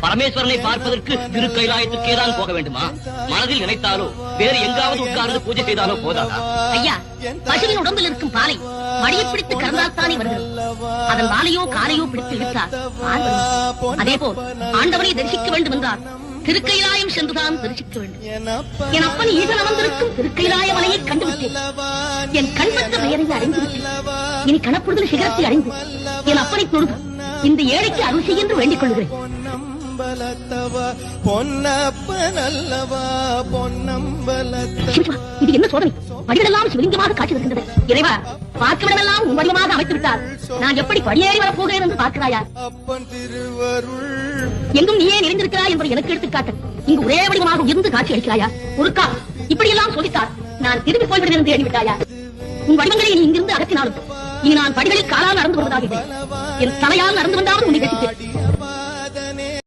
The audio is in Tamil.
பரமேஸ்வரனை பார்ப்பதற்கு திரு கைலாயத்துக்கே தான் போக வேண்டுமா? மனதில் நினைத்தாலோ வேறு எங்காவது உட்கார்ந்து பூஜை செய்தாலோ போதாதா? ஐயா, பசுவின் உடம்பில் இருக்கும் பாலை மடியை பிடித்து கறந்தால்தானே வருகிறது. அதன் வாலையோ காலையோ பிடித்து இழுத்தால் பால் வரும். அதே போல் ஆண்டவனை தரிசிக்க வேண்டும் என்றால் திருக்கைலாயம் சென்றுதான் தரிசிக்க வேண்டும். என் அப்பன் ஈசன் அமர்ந்திருக்கும் திருக்கைலாய மலையை கண்டுவிட்டேன். என் கண்பற்ற பெயரை அறிந்துவிட்டேன். இனி கணப்பொழுதில் சிகரத்தை அறிந்து என் அப்பனை தொழுது இந்த ஏழைக்கு அருள் செய்ய என்று வேண்டிக் கொள்கிறேன். இது என்ன சோதனை? படிகளெல்லாம் சிவலிங்கமாக காட்சி வருகின்றது. இறைவா, பார்க்கவிடமெல்லாம் உன் வடிவமாக அமைத்து விட்டால் நான் எப்படி படியேறி வரப்போகிறேன் என்று பார்க்கிறாயா? எங்கும் நீயே நிறைந்திருக்கிறாய் என்பதை எனக்கு எடுத்துக்காட்டு. இங்கு ஒரே வடிவமாக இருந்து காட்சி அளிக்கிறாயா? ஒருக்கா இப்படியெல்லாம் சோதித்தால் நான் திரும்பி போய்விடுவேன் என்று எண்ணிவிட்டாயா? உன் வடிவங்களை நீ இங்கிருந்து அகற்றினாலும் இனி நான் படிகளில் காலால் நடந்து வருவதாக என் தலையால் நடந்து வந்தாலும் உன்னை ரசித்தேன்.